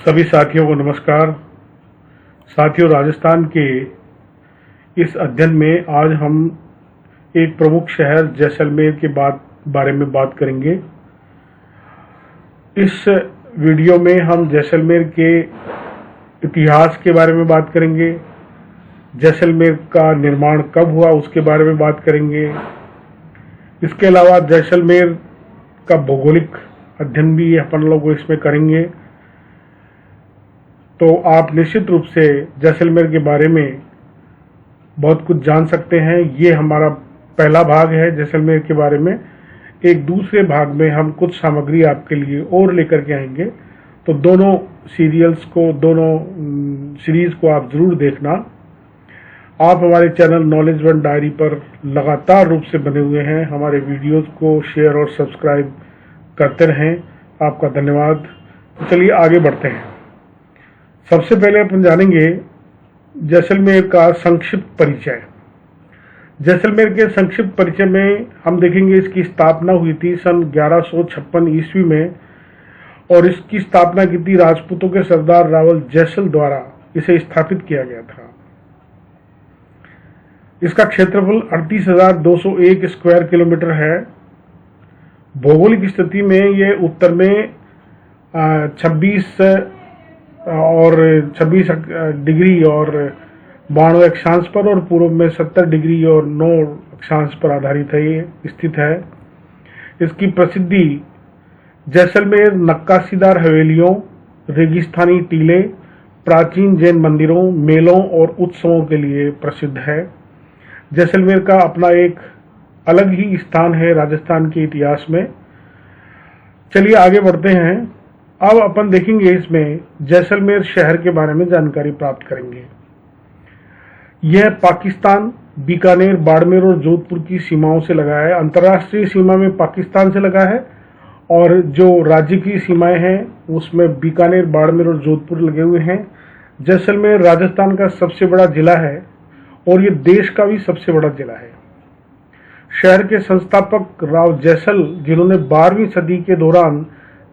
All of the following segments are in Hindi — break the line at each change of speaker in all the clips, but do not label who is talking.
सभी साथियों को नमस्कार। साथियों, राजस्थान के इस अध्ययन में आज हम एक प्रमुख शहर जैसलमेर के बारे में बात करेंगे। इस वीडियो में हम जैसलमेर के इतिहास के बारे में बात करेंगे, जैसलमेर का निर्माण कब हुआ उसके बारे में बात करेंगे। इसके अलावा जैसलमेर का भौगोलिक अध्ययन भी अपन लोग इसमें करेंगे। तो आप निश्चित रूप से जैसलमेर के बारे में बहुत कुछ जान सकते हैं। ये हमारा पहला भाग है जैसलमेर के बारे में। एक दूसरे भाग में हम कुछ सामग्री आपके लिए और लेकर के आएंगे। तो दोनों सीरीज को आप जरूर देखना। आप हमारे चैनल नॉलेज वन डायरी पर लगातार रूप से बने हुए हैं। हमारे वीडियोस को शेयर और सब्सक्राइब करते रहें। आपका धन्यवाद। चलिए आगे बढ़ते हैं। सबसे पहले अपन जानेंगे जैसलमेर का संक्षिप्त परिचय। जैसलमेर के संक्षिप्त परिचय में हम देखेंगे इसकी स्थापना हुई थी सन 1156 ईस्वी में, और इसकी स्थापना की थी राजपूतों के सरदार रावल जैसल द्वारा इसे स्थापित किया गया था। इसका क्षेत्रफल 38,201 स्क्वायर किलोमीटर है। भौगोलिक स्थिति में यह उत्तर में 26 डिग्री और 92 अक्षांश पर, और पूर्व में 70 डिग्री और 9 अक्षांश पर आधारित है, ये स्थित है। इसकी प्रसिद्धि जैसलमेर नक्काशीदार हवेलियों, रेगिस्तानी टीले, प्राचीन जैन मंदिरों, मेलों और उत्सवों के लिए प्रसिद्ध है। जैसलमेर का अपना एक अलग ही स्थान है राजस्थान के इतिहास में। चलिए आगे बढ़ते हैं। अब अपन देखेंगे इसमें जैसलमेर शहर के बारे में जानकारी प्राप्त करेंगे। यह पाकिस्तान, बीकानेर, बाड़मेर और जोधपुर की सीमाओं से लगा है। अंतर्राष्ट्रीय सीमा में पाकिस्तान से लगा है, और जो राज्य की सीमाएं हैं उसमें बीकानेर, बाड़मेर और जोधपुर लगे हुए हैं। जैसलमेर राजस्थान का सबसे बड़ा जिला है, और ये देश का भी सबसे बड़ा जिला है। शहर के संस्थापक राव जैसल, जिन्होंने 12वीं सदी के दौरान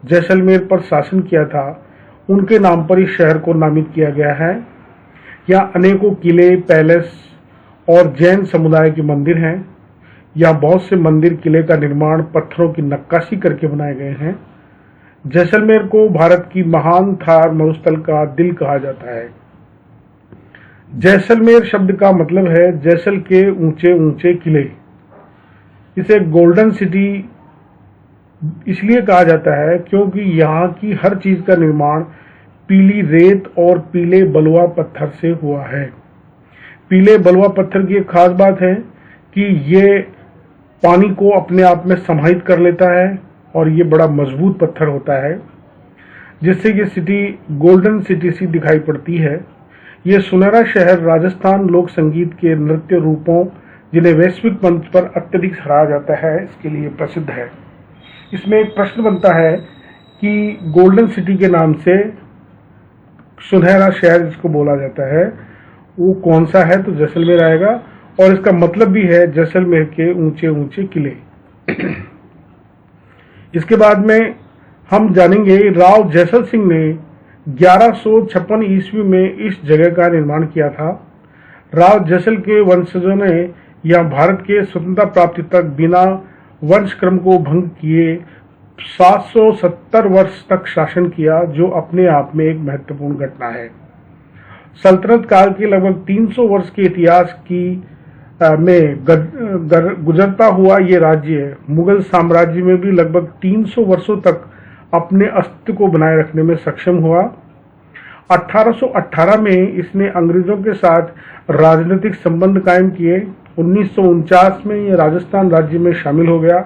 जैसलमेर पर शासन किया था, उनके नाम पर इस शहर को नामित किया गया है। यहाँ अनेकों किले, पैलेस और जैन समुदाय के मंदिर हैं। यहाँ बहुत से मंदिर, किले का निर्माण पत्थरों की नक्काशी करके बनाए गए हैं। जैसलमेर को भारत की महान थार मरुस्थल का दिल कहा जाता है। जैसलमेर शब्द का मतलब है जैसल के ऊंचे ऊंचे किले। इसे गोल्डन सिटी इसलिए कहा जाता है क्योंकि यहाँ की हर चीज का निर्माण पीली रेत और पीले बलुआ पत्थर से हुआ है। पीले बलुआ पत्थर की एक खास बात है कि ये पानी को अपने आप में समाहित कर लेता है, और ये बड़ा मजबूत पत्थर होता है, जिससे ये सिटी गोल्डन सिटी सी दिखाई पड़ती है। ये सुनहरा शहर राजस्थान लोक संगीत के नृत्य रूपों, जिन्हें वैश्विक मंच पर अत्यधिक सराहा जाता है, इसके लिए प्रसिद्ध है। इसमें एक प्रश्न बनता है कि गोल्डन सिटी के नाम से सुनहरा शहर जिसको बोला जाता है वो कौन सा है, तो जैसलमेर आएगा। और इसका मतलब भी है जैसलमेर के ऊंचे ऊंचे किले। इसके बाद में हम जानेंगे राव जैसल सिंह ने 1156 ईस्वी में इस जगह का निर्माण किया था। राव जैसल के वंशजों ने यहाँ भारत के स्वतंत्रता प्राप्ति तक बिना वंश क्रम को भंग किए 770 वर्ष तक शासन किया, जो अपने आप में एक महत्वपूर्ण घटना है। सल्तनत काल के लगभग 300 वर्ष के इतिहास की में गुजरता हुआ ये राज्य मुगल साम्राज्य में भी लगभग 300 वर्षों तक अपने अस्तित्व को बनाए रखने में सक्षम हुआ। 1818 में इसने अंग्रेजों के साथ राजनीतिक संबंध कायम किए। 1949 में यह राजस्थान राज्य में शामिल हो गया।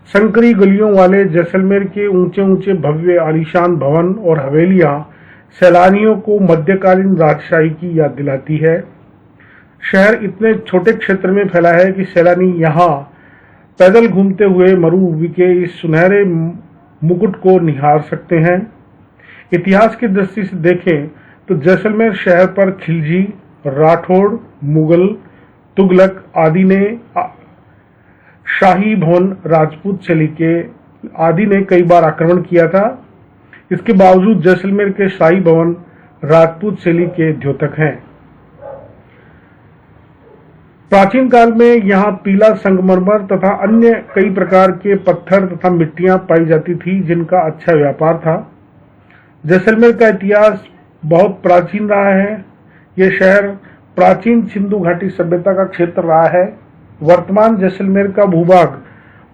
संकरी गलियों वाले जैसलमेर के ऊंचे ऊंचे भव्य आलीशान भवन और हवेलियां सैलानियों को मध्यकालीन राजशाही की याद दिलाती है। शहर इतने छोटे क्षेत्र में फैला है कि सैलानी यहाँ पैदल घूमते हुए मरुभूमि के इस सुनहरे मुकुट को निहार सकते हैं। इतिहास की दृष्टि से देखें तो जैसलमेर शहर पर खिलजी, राठौड़, मुगल, तुगलक आदि ने शाही भवन, राजपूत, चलीके आदि ने कई बार आक्रमण किया था। इसके बावजूद जैसलमेर के शाही भवन राजपूत शैली के द्योतक हैं। प्राचीन काल में यहाँ पीला संगमरमर तथा अन्य कई प्रकार के पत्थर तथा मिट्टियां पाई जाती थी, जिनका अच्छा व्यापार था। जैसलमेर का इतिहास बहुत प्राचीन रहा है। यह शहर प्राचीन सिंधु घाटी सभ्यता का क्षेत्र रहा है। वर्तमान जैसलमेर का भूभाग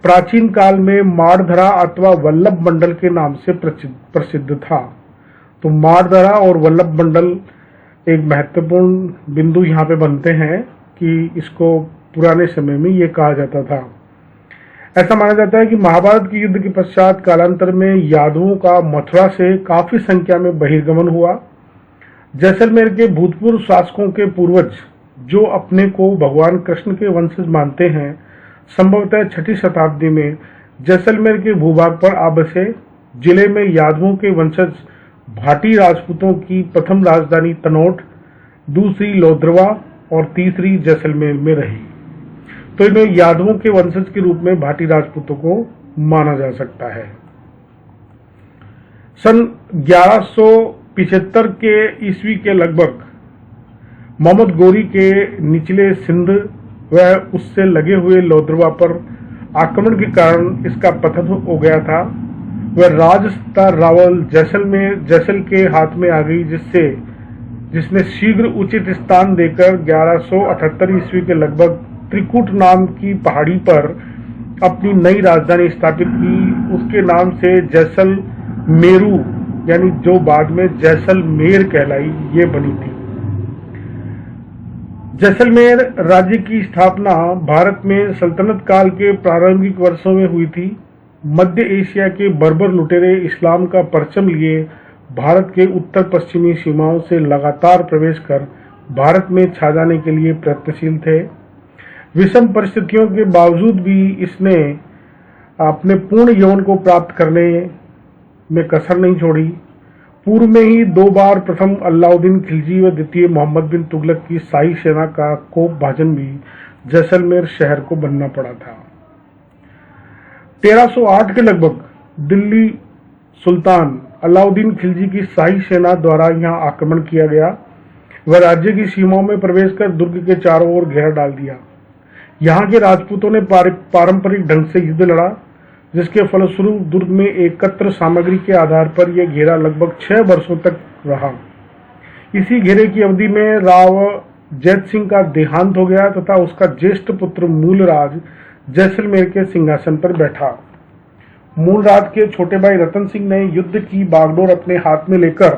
प्राचीन काल में मारधरा अथवा वल्लभ मंडल के नाम से प्रसिद्ध था। तो मारधरा और वल्लभ मंडल एक महत्वपूर्ण बिंदु यहाँ पे बनते हैं कि इसको पुराने समय में ये कहा जाता था। ऐसा माना जाता है कि महाभारत के युद्ध के पश्चात कालांतर में यादवों का मथुरा से काफी संख्या में बहिर्गमन हुआ। जैसलमेर के भूतपूर्व शासकों के पूर्वज, जो अपने को भगवान कृष्ण के वंशज मानते हैं, संभवतः 6ठी शताब्दी में जैसलमेर के भूभाग पर आ बसे। जिले में यादवों के वंशज भाटी राजपूतों की प्रथम राजधानी तनोट, दूसरी लोद्रवा और तीसरी जैसलमेर में रही। तो इन्हें यादवों के वंशज के रूप में भाटी राजपूतों को माना जा सकता है। सन 1175 के ईस्वी के लगभग मोहम्मद गोरी के निचले सिंध व उससे लगे हुए लोद्रवा पर आक्रमण के कारण इसका पतन हो गया था। वह राजसत्ता रावल जैसल के हाथ में आ गई, जिसने शीघ्र उचित स्थान देकर 1178 ईस्वी के लगभग त्रिकूट नाम की पहाड़ी पर अपनी नई राजधानी स्थापित की। उसके नाम से जैसलमेरू, यानी जो बाद में जैसलमेर कहलाई, ये बनी थी। जैसलमेर राज्य की स्थापना भारत में सल्तनत काल के प्रारंभिक वर्षों में हुई थी। मध्य एशिया के बर्बर लुटेरे इस्लाम का परचम लिए भारत के उत्तर पश्चिमी सीमाओं से लगातार प्रवेश कर भारत में छा जाने के लिए प्रयत्नशील थे। विषम परिस्थितियों के बावजूद भी इसने अपने पूर्ण यौवन को प्राप्त करने में कसर नहीं छोड़ी। पूर्व में ही 2 बार प्रथम अलाउद्दीन खिलजी व द्वितीय मोहम्मद बिन तुगलक की शाही सेना का कोप भाजन भी जैसलमेर शहर को बनना पड़ा था। 1308 के लगभग दिल्ली सुल्तान अलाउद्दीन खिलजी की शाही सेना द्वारा यहाँ आक्रमण किया गया। वह राज्य की सीमाओं में प्रवेश कर दुर्ग के चारों ओर घेरा डाल दिया। यहाँ के राजपूतों ने पारंपरिक ढंग से युद्ध लड़ा, जिसके फलस्वरूप दुर्ग में एकत्र सामग्री के आधार पर यह घेरा लगभग 6 वर्षों तक रहा। इसी घेरे की अवधि में राव जैत सिंह का देहांत हो गया तथा उसका ज्येष्ठ पुत्र मूलराज जैसलमेर के सिंहासन पर बैठा। मूलराज के छोटे भाई रतन सिंह ने युद्ध की बागडोर अपने हाथ में लेकर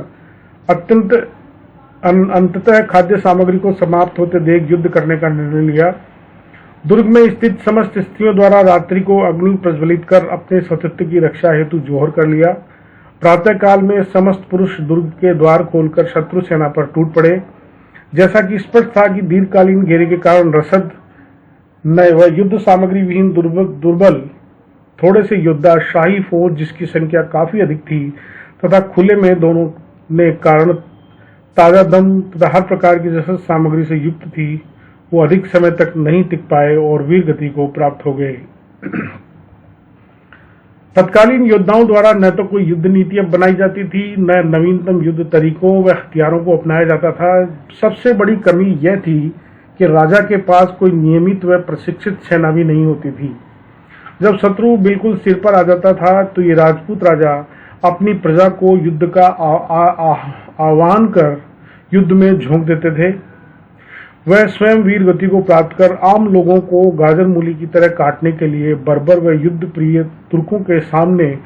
अंततः खाद्य सामग्री को समाप्त होते देख युद्ध करने का निर्णय लिया। दुर्ग में स्थित समस्त स्त्रियों द्वारा रात्रि को अग्नि प्रज्वलित कर अपने स्वतंत्र की रक्षा हेतु जोहर कर लिया। प्रातः काल में समस्त पुरुष दुर्ग के द्वार खोलकर शत्रु सेना पर टूट पड़े। जैसा कि स्पष्ट था कि दीर्घकालीन घेरे के कारण रसद न व युद्ध सामग्री विहीन दुर्बल थोड़े से योद्धा शाही फौज, जिसकी संख्या काफी अधिक थी तथा खुले में दोनों ने कारण ताजा दम तथा हर प्रकार की रसद सामग्री से युक्त थी, वो अधिक समय तक नहीं टिक पाए और वीर गति को प्राप्त हो गए। तत्कालीन योद्धाओं द्वारा न तो कोई युद्ध नीति अब बनाई जाती थी, न नवीनतम युद्ध तरीकों व हथियारों को अपनाया जाता था। सबसे बड़ी कमी यह थी कि राजा के पास कोई नियमित व प्रशिक्षित सेना भी नहीं होती थी। जब शत्रु बिल्कुल सिर पर आ जाता था तो ये राजपूत राजा अपनी प्रजा को युद्ध का आह्वान कर युद्ध में झोंक देते थे। वह स्वयं वीर गति को प्राप्त कर आम लोगों को गाजर मूली की तरह काटने के लिए बर्बर व युद्ध प्रिय तुर्कों के सामने,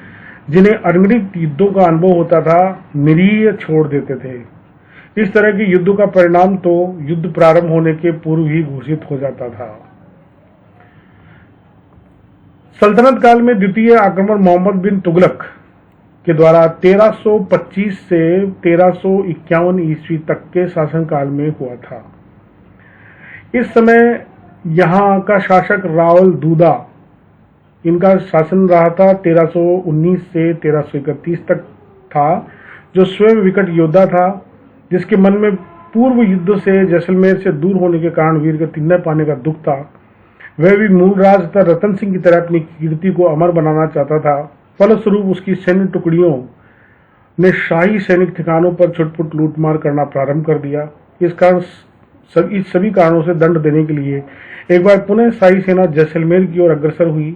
जिन्हें अनगिनत युद्धों का अनुभव होता था, निरीह छोड़ देते थे। इस तरह के युद्ध का परिणाम तो युद्ध प्रारंभ होने के पूर्व ही घोषित हो जाता था। सल्तनत काल में द्वितीय आक्रमण मोहम्मद बिन तुगलक के द्वारा 1325 से 1351 ईस्वी तक के शासनकाल में हुआ था। इस समय यहाँ का शासक रावल दूदा, इनका शासन रहा था 1319 से 1331 तक था, जो स्वयं विकट योद्धा था, जिसके मन में पूर्व युद्ध से जैसलमेर से दूर होने के कारण वीरगति न पाने का दुख था। वह भी मूलराज तथा रतन सिंह की तरह अपनी कीर्ति को अमर बनाना चाहता था। फलस्वरूप उसकी सैन्य टुकड़ियों ने शाही सैनिक ठिकानों पर छुटपुट लूटमार करना प्रारंभ कर दिया। इस सभी कारणों से दंड देने के लिए एक बार पुनः शाही सेना जैसलमेर की ओर अग्रसर हुई।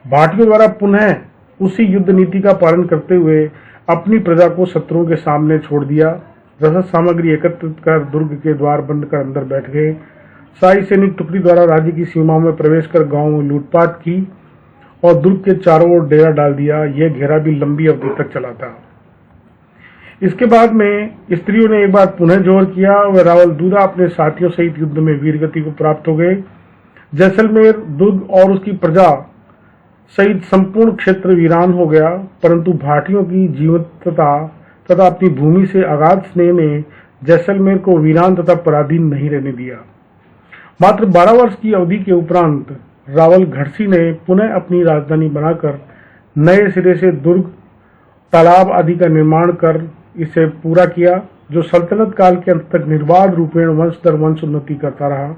भाटियों द्वारा पुनः उसी युद्ध नीति का पालन करते हुए अपनी प्रजा को शत्रुओं के सामने छोड़ दिया। रसद सामग्री एकत्रित कर दुर्ग के द्वार बंद कर अंदर बैठ गए। शाही सैनिक टुकड़ी द्वारा राज्य की सीमाओं में प्रवेश कर गांवों में लूटपाट की और दुर्ग के चारों ओर डेरा डाल दिया। यह घेरा भी लंबी अवधि तक चला था। इसके बाद में स्त्रियों ने एक बार पुनः जोर किया। व रावल दूधा अपने साथियों सहित युद्ध में वीरगति को प्राप्त हो गए। जैसलमेर दुर्ग और उसकी प्रजा सहित संपूर्ण क्षेत्र वीरान हो गया, परंतु भाटियों की जीवंतता तथा अपनी भूमि से अगाध स्नेह ने जैसलमेर को वीरान तथा पराधीन नहीं रहने दिया। मात्र 12 वर्ष की अवधि के उपरांत रावल घड़सी ने पुनः अपनी राजधानी बनाकर नए सिरे से दुर्ग, तालाब आदि का निर्माण कर इसे पूरा किया, जो सल्तनत काल के अंत तक निर्बाध रूपेण वंश दर वंश उन्नति करता रहा।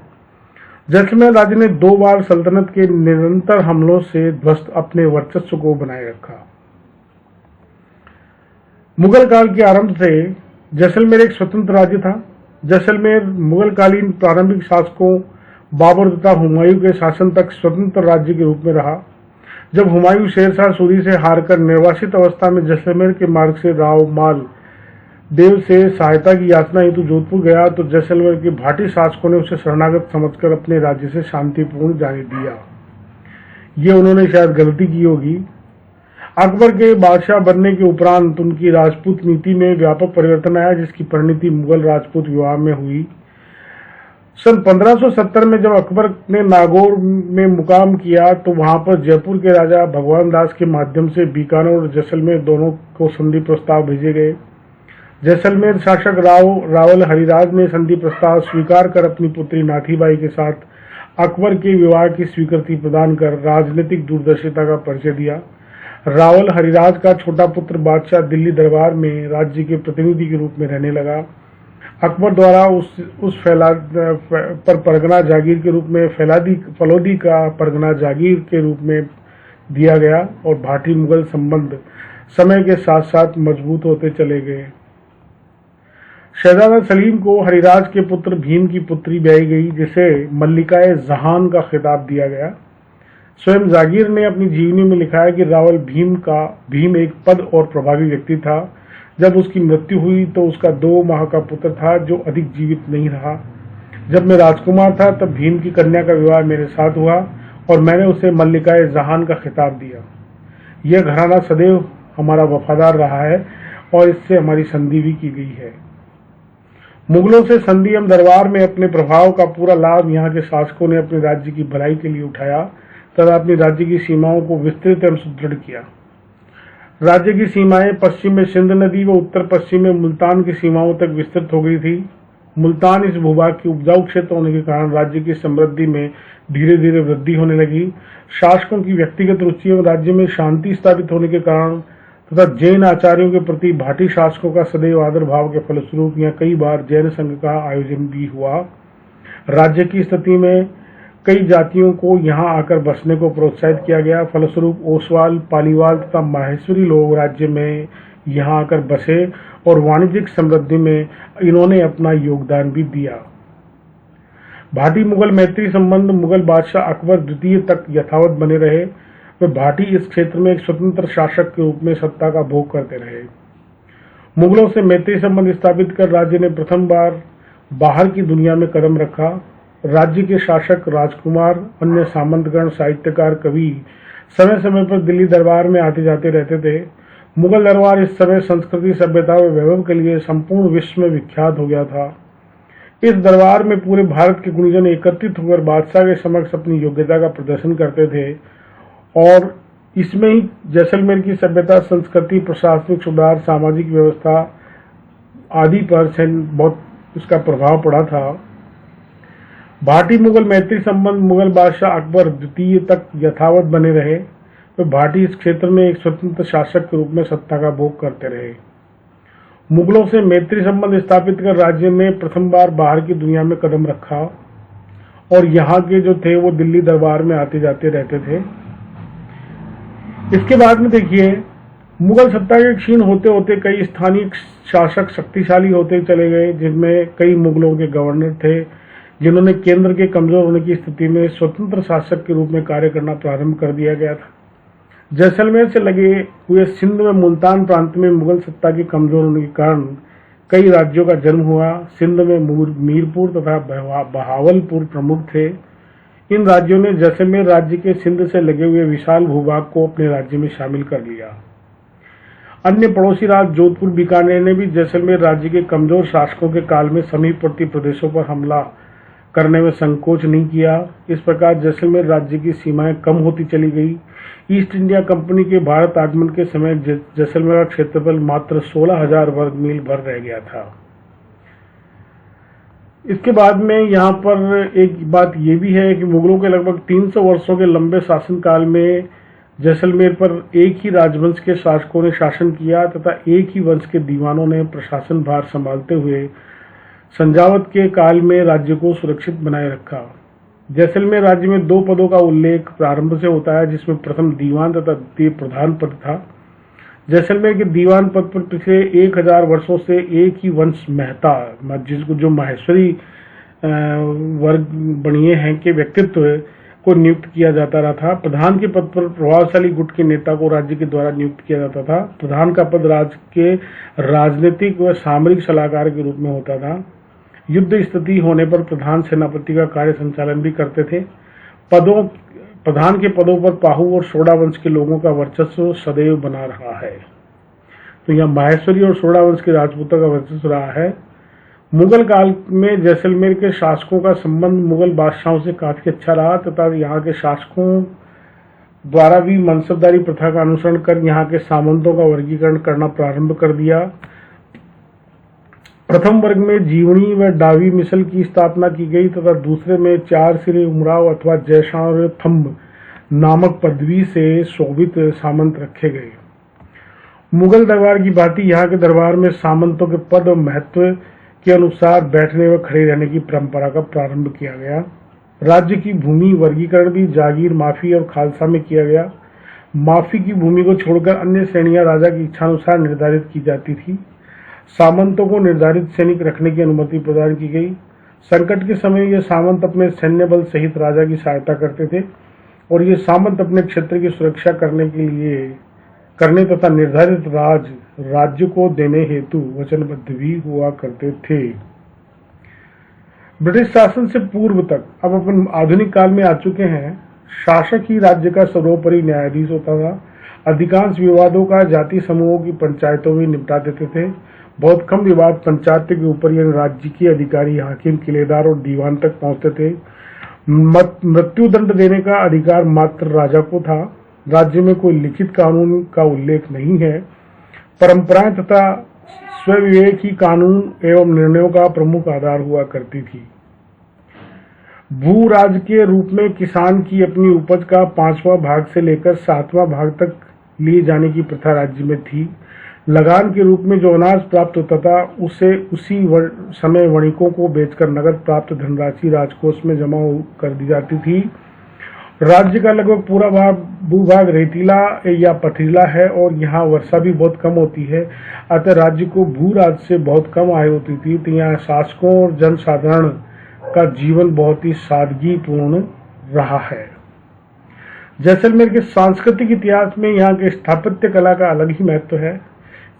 जैसलमेर राज्य ने 2 बार सल्तनत के निरंतर हमलों से ध्वस्त अपने वर्चस्व को बनाए रखा। मुगल काल के आरंभ से जैसलमेर एक स्वतंत्र राज्य था। जैसलमेर मुगलकालीन प्रारंभिक शासकों बाबर तथा हुमायूं के शासन तक स्वतंत्र राज्य के रूप में रहा। जब हुमायूं शेरशाह सूरी से हारकर निर्वासित अवस्था में जैसलमेर के मार्ग से राव माल देव से सहायता की याचना हेतु जोधपुर गया, तो जैसलमेर के भाटी शासकों ने उसे शरणागत समझकर अपने राज्य से शांतिपूर्ण जाने दिया। ये उन्होंने शायद गलती की होगी। अकबर के बादशाह बनने के उपरांत उनकी राजपूत नीति में व्यापक परिवर्तन आया, जिसकी परिणति मुगल राजपूत विवाह में हुई। सन 1570 में जब अकबर ने नागौर में मुकाम किया, तो वहां पर जयपुर के राजा भगवान दास के माध्यम से बीकानेर और जैसलमेर दोनों को संधि प्रस्ताव भेजे गए। जैसलमेर शासक रावल हरिराज ने संधि प्रस्ताव स्वीकार कर अपनी पुत्री नाथीबाई के साथ अकबर के विवाह की स्वीकृति प्रदान कर राजनीतिक दूरदर्शिता का परिचय दिया। रावल हरिराज का छोटा पुत्र बादशाह दिल्ली दरबार में राज्य के प्रतिनिधि के रूप में रहने लगा। अकबर द्वारा उस पर परगना जागीर के रूप में फलोदी का परगना जागीर के रूप में दिया गया और भाटी मुगल संबंध समय के साथ साथ मजबूत होते चले गए। शहजादा सलीम को हरिराज के पुत्र भीम की पुत्री ब्याही गई, जिसे मल्लिकाए जहान का खिताब दिया गया। स्वयं जागीर ने अपनी जीवनी में लिखा है कि रावल भीम एक पद और प्रभावी व्यक्ति था। जब उसकी मृत्यु हुई तो उसका 2 माह का पुत्र था, जो अधिक जीवित नहीं रहा। जब मैं राजकुमार था तब भीम की कन्या का विवाह मेरे साथ हुआ और मैंने उसे मल्लिकाए जहान का खिताब दिया। यह घराना सदैव हमारा वफादार रहा है और इससे हमारी संधि भी की गई है। मुगलों से संधि एवं दरबार में अपने प्रभाव का पूरा लाभ यहाँ के शासकों ने अपने राज्य की भलाई के लिए उठाया तथा अपनी राज्य की सीमाओं को विस्तृत एवं सुदृढ़ किया। राज्य की सीमाएं पश्चिम में सिंध नदी व उत्तर पश्चिम में मुल्तान की सीमाओं तक विस्तृत हो गई थी। मुल्तान इस भूभाग की उपजाऊ क्षेत्र होने के कारण राज्य की समृद्धि में धीरे धीरे वृद्धि होने लगी। शासकों की व्यक्तिगत रुचि एवं राज्य में शांति स्थापित होने के कारण तथा जैन आचार्यों के प्रति भाटी शासकों का सदैव आदर भाव के फलस्वरूप यहाँ कई बार जैन संघ का आयोजन भी हुआ। राज्य की स्थिति में कई जातियों को यहाँ आकर बसने को प्रोत्साहित किया गया। फलस्वरूप ओसवाल, पालीवाल तथा माहेश्वरी लोग राज्य में यहाँ आकर बसे और वाणिज्यिक समृद्धि में इन्होंने अपना योगदान भी दिया। भाटी मुगल मैत्री संबंध मुगल बादशाह अकबर द्वितीय तक यथावत बने रहे। वे भाटी इस क्षेत्र में एक स्वतंत्र शासक के रूप में सत्ता का भोग करते रहे। मुगलों से मैत्री संबंध स्थापित कर राज्य ने प्रथम बार बाहर की दुनिया में कदम रखा। राज्य के शासक, राजकुमार, अन्य सामंतगण, साहित्यकार, कवि समय समय पर दिल्ली दरबार में आते जाते रहते थे। मुगल दरबार इस समय संस्कृति, सभ्यता व वैभव के लिए संपूर्ण विश्व में विख्यात हो गया था। इस दरबार में पूरे भारत के गुणीजन एकत्रित होकर बादशाह के समक्ष अपनी योग्यता का प्रदर्शन करते थे और इसमें ही जैसलमेर की सभ्यता, संस्कृति, प्रशासनिक सुधार, सामाजिक व्यवस्था आदि पर बहुत उसका प्रभाव पड़ा था। भाटी मुगल मैत्री संबंध मुगल बादशाह अकबर द्वितीय तक यथावत बने रहे। वे भाटी इस क्षेत्र में एक स्वतंत्र शासक के रूप में सत्ता का भोग करते रहे। मुगलों से मैत्री संबंध स्थापित कर राज्य ने प्रथम बार बाहर की दुनिया में कदम रखा और यहाँ के जो थे वो दिल्ली दरबार में आते जाते रहते थे। इसके बाद में देखिए मुगल सत्ता के क्षीण होते होते कई स्थानीय शासक शक्तिशाली होते चले गए, जिनमें कई मुगलों के गवर्नर थे जिन्होंने केंद्र के कमजोर होने की स्थिति में स्वतंत्र शासक के रूप में कार्य करना प्रारंभ कर दिया गया था। जैसलमेर से लगे हुए सिंध में मुल्तान प्रांत में मुगल सत्ता के कमजोर होने के कारण कई राज्यों का जन्म हुआ। सिंध में मीरपुर तथा बहावलपुर प्रमुख थे। इन राज्यों ने जैसलमेर राज्य के सिंध से लगे हुए विशाल भूभाग को अपने राज्य में शामिल कर लिया। अन्य पड़ोसी राज्य जोधपुर बीकानेर ने भी जैसलमेर राज्य के कमजोर शासकों के काल में समीपवर्ती प्रदेशों पर हमला करने में संकोच नहीं किया। इस प्रकार जैसलमेर राज्य की सीमाएं कम होती चली गई। ईस्ट इंडिया कंपनी के भारत आगमन के समय जैसलमेर का क्षेत्रफल मात्र 16,000 वर्ग मील भर रह गया था। इसके बाद में यहाँ पर एक बात ये भी है कि मुगलों के लगभग 300 वर्षों के लंबे शासनकाल में जैसलमेर पर एक ही राजवंश के शासकों ने शासन किया तथा एक ही वंश के दीवानों ने प्रशासन भार संभालते हुए संजावत के काल में राज्य को सुरक्षित बनाए रखा। जैसलमेर राज्य में 2 पदों का उल्लेख प्रारंभ से होता है, जिसमें प्रथम दीवान तथा द्वितीय प्रधान पद था। जैसलमेर के दीवान पद पर पिछले 1000 वर्षों से एक ही वंश मेहता, जिसको जो माहेश्वरी वर्ग बनिए हैं के व्यक्तित्व को नियुक्त किया जाता रहा था। प्रधान के पद पर प्रभावशाली गुट के नेता को राज्य के द्वारा नियुक्त किया जाता था। प्रधान का पद राज्य के राजनीतिक व सामरिक सलाहकार के रूप में होता था। युद्ध स्थिति होने पर प्रधान सेनापति का कार्य संचालन भी करते थे। प्रधान के पदों पर पाहु और सोडा वंश के लोगों का वर्चस्व सदैव बना रहा है। तो यहाँ माहेश्वरी और सोडा वंश के राजपूतों का वर्चस्व रहा है। मुगल काल में जैसलमेर के शासकों का संबंध मुगल बादशाहों से काफी अच्छा रहा तथा यहाँ के शासकों द्वारा भी मनसबदारी प्रथा का अनुसरण कर यहाँ के सामंतों का वर्गीकरण करना प्रारंभ कर दिया। प्रथम वर्ग में जीवनी व डावी मिसल की स्थापना की गई तथा दूसरे में 4 सिरे उमराव अथवा जयशान थंब नामक पदवी से शोभित सामंत रखे गए। मुगल दरबार की भांति यहाँ के दरबार में सामंतों के पद और महत्व के अनुसार बैठने व खड़े रहने की परंपरा का प्रारंभ किया गया। राज्य की भूमि वर्गीकरण भी जागीर, माफी और खालसा में किया गया। माफी की भूमि को छोड़कर अन्य श्रेणियां राजा की इच्छानुसार निर्धारित की जाती थी। सामंतों को निर्धारित सैनिक रखने की अनुमति प्रदान की गई। संकट के समय ये सामंत अपने सैन्य बल सहित राजा की सहायता करते थे और ये सामंत अपने क्षेत्र की सुरक्षा करने तथा निर्धारित राज्य को देने हेतु वचनबद्ध भी हुआ करते थे। ब्रिटिश शासन से पूर्व तक, अब अपन आधुनिक काल में आ चुके हैं, शासक ही राज्य का सर्वोपरि न्यायाधीश होता था। अधिकांश विवादों का जाति समूहों की पंचायतों में निपटा देते थे। बहुत कम विवाद पंचायत के ऊपर यानी राज्य के अधिकारी, हाकिम, किलेदार और दीवान तक पहुंचते थे। मृत्यु दंड देने का अधिकार मात्र राजा को था। राज्य में कोई लिखित कानून का उल्लेख नहीं है। परंपराएं तथा स्वविवेक ही कानून एवं निर्णयों का प्रमुख आधार हुआ करती थी। भू राज के रूप में किसान की अपनी उपज का 5वां भाग से लेकर 7वां भाग तक लिए जाने की प्रथा राज्य में थी। लगान के रूप में जो अनाज प्राप्त होता था उसे उसी समय वणिकों को बेचकर नगद प्राप्त धनराशि राजकोष में जमा कर दी जाती थी। राज्य का लगभग पूरा भूभाग रेतीला या पथरीला है और यहाँ वर्षा भी बहुत कम होती है। अतः राज्य को भू राज से बहुत कम आय होती थी। तो यहाँ शासकों और जनसाधारण का जीवन बहुत ही सादगीपूर्ण रहा है। जैसलमेर के सांस्कृतिक इतिहास में यहाँ के स्थापत्य कला का अलग ही महत्व है।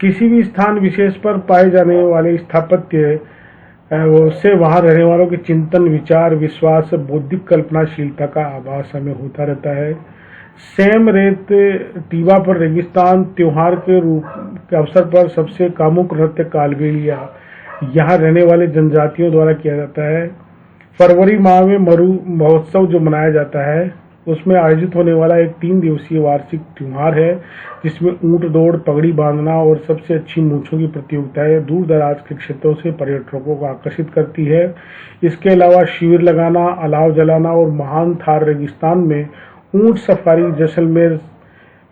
किसी भी स्थान विशेष पर पाए जाने वाले स्थापत्य से वहां रहने वालों के चिंतन, विचार, विश्वास, बौद्धिक कल्पनाशीलता का आभास हमें होता रहता है। सेम रेत टीबा पर रेगिस्तान त्योहार के अवसर पर सबसे कामुक नृत्य कालबेलिया यहाँ रहने वाले जनजातियों द्वारा किया जाता है। फरवरी माह में मरु महोत्सव जो मनाया जाता है उसमें आयोजित होने वाला एक 3 दिवसीय वार्षिक त्योहार है, जिसमें ऊंट दौड़, पगड़ी बांधना और सबसे अच्छी मूंछों की प्रतियोगिताएं दूर दराज के क्षेत्रों से पर्यटकों को आकर्षित करती है। इसके अलावा शिविर लगाना, अलाव जलाना और महान थार रेगिस्तान में ऊंट सफारी जैसलमेर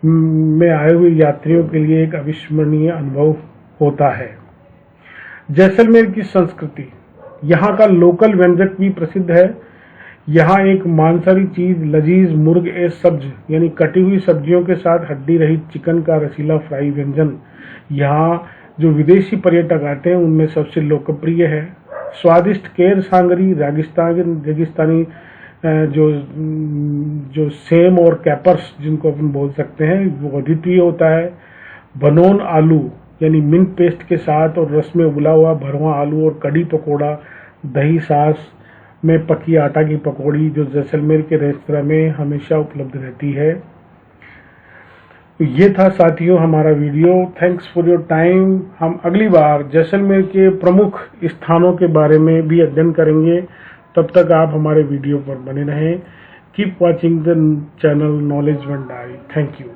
में आए हुए यात्रियों के लिए एक अविस्मरणीय अनुभव होता है। जैसलमेर की संस्कृति, यहाँ का लोकल व्यंजक भी प्रसिद्ध है। यहाँ एक मांसाहारी चीज लजीज मुर्ग ए सब्ज यानी कटी हुई सब्जियों के साथ हड्डी रहित चिकन का रसीला फ्राई व्यंजन यहाँ जो विदेशी पर्यटक आते हैं उनमें सबसे लोकप्रिय है। स्वादिष्ट केर सांगरी रेगिस्तानी जो जो सेम और कैपर्स जिनको अपन बोल सकते हैं वो अद्वितीय होता है। बनोन आलू यानी मिंट पेस्ट के साथ और रस में उबला हुआ भरवा आलू और कड़ी पकोड़ा दही सास में पकी आटा की पकौड़ी जो जैसलमेर के रेस्तरां में हमेशा उपलब्ध रहती है। तो ये था साथियों हमारा video. Thanks for your time. हम अगली बार जैसलमेर के प्रमुख स्थानों के बारे में भी अध्ययन करेंगे। तब तक आप हमारे वीडियो पर बने रहें। Keep watching the channel knowledge Bhandari. Thank you.